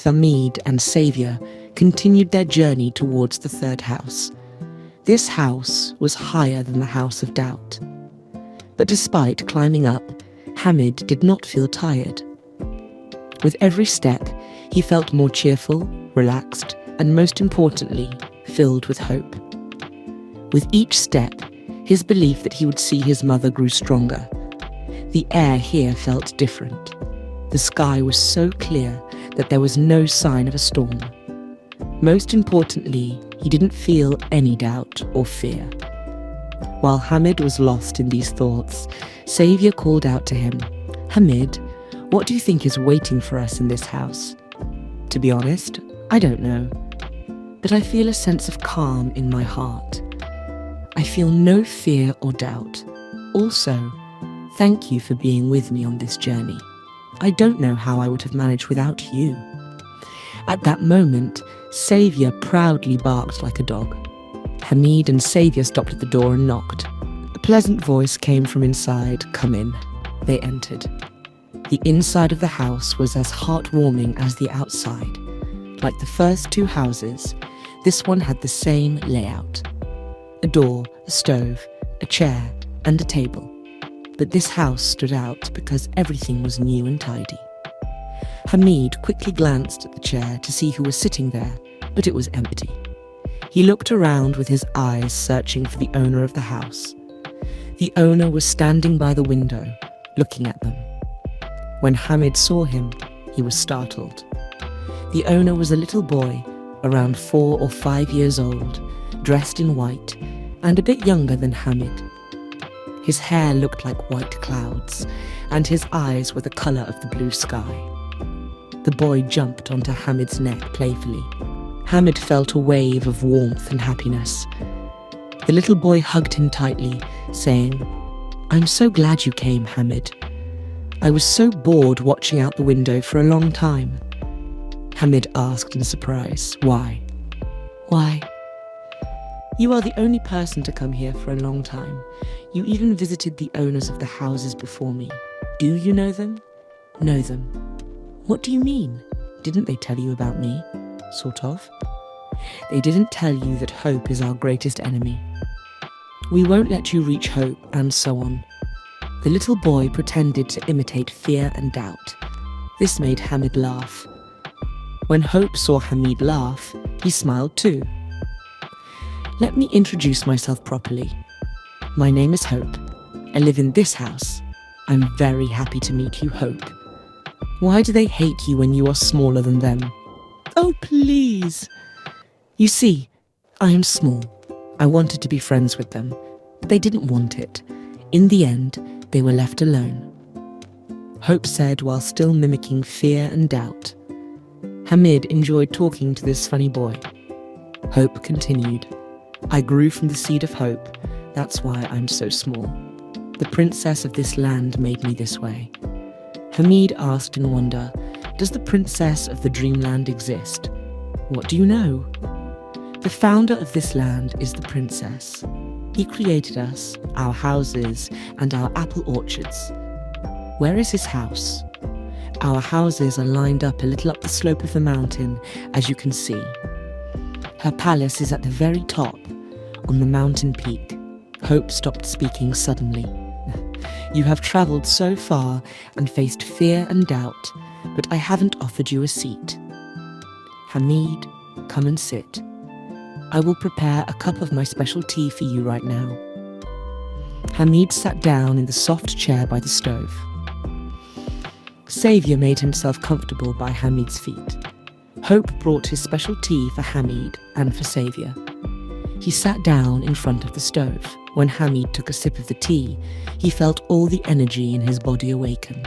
Hamid and Saviour continued their journey towards the third house. This house was higher than the House of Doubt. But despite climbing up, Hamid did not feel tired. With every step, he felt more cheerful, relaxed, and most importantly, filled with hope. With each step, his belief that he would see his mother grew stronger. The air here felt different. The sky was so clear that there was no sign of a storm. Most importantly, he didn't feel any doubt or fear. While Hamid was lost in these thoughts, Saviour called out to him, "Hamid, what do you think is waiting for us in this house?" "To be honest, I don't know. But I feel a sense of calm in my heart. I feel no fear or doubt. Also, thank you for being with me on this journey. I don't know how I would have managed without you." At that moment, Saviour proudly barked like a dog. Hamid and Saviour stopped at the door and knocked. A pleasant voice came from inside. "Come in." They entered. The inside of the house was as heartwarming as the outside. Like the first two houses, this one had the same layout. A door, a stove, a chair, and a table. But this house stood out because everything was new and tidy. Hamid quickly glanced at the chair to see who was sitting there, but it was empty. He looked around with his eyes searching for the owner of the house. The owner was standing by the window, looking at them. When Hamid saw him, he was startled. The owner was a little boy, around 4 or 5 years old, dressed in white, and a bit younger than Hamid. His hair looked like white clouds, and his eyes were the colour of the blue sky. The boy jumped onto Hamid's neck playfully. Hamid felt a wave of warmth and happiness. The little boy hugged him tightly, saying, "I'm so glad you came, Hamid. I was so bored watching out the window for a long time." Hamid asked in surprise, "Why?" "Why? You are the only person to come here for a long time. You even visited the owners of the houses before me. Do you know them?" "Know them? What do you mean? Didn't they tell you about me?" "Sort of." "They didn't tell you that hope is our greatest enemy. We won't let you reach hope," and so on. The little boy pretended to imitate fear and doubt. This made Hamid laugh. When Hope saw Hamid laugh, he smiled too. "Let me introduce myself properly. My name is Hope. I live in this house. I'm very happy to meet you, Hope. Why do they hate you when you are smaller than them?" "Oh, please." "You see, I am small. I wanted to be friends with them, but they didn't want it. In the end, they were left alone," Hope said while still mimicking fear and doubt. Hamid enjoyed talking to this funny boy. Hope continued, "I grew from the seed of hope. That's why I'm so small. The princess of this land made me this way." Hamid asked in wonder, "Does the princess of the dreamland exist?" "What do you know?" "The founder of this land is the princess. He created us, our houses, and our apple orchards." "Where is his house?" "Our houses are lined up a little up the slope of the mountain, as you can see. Her palace is at the very top, on the mountain peak." Hope stopped speaking suddenly. "You have travelled so far and faced fear and doubt, but I haven't offered you a seat. Hamid, come and sit. I will prepare a cup of my special tea for you right now." Hamid sat down in the soft chair by the stove. Saviour made himself comfortable by Hamid's feet. Hope brought his special tea for Hamid and for Saviour. He sat down in front of the stove. When Hamid took a sip of the tea, he felt all the energy in his body awaken.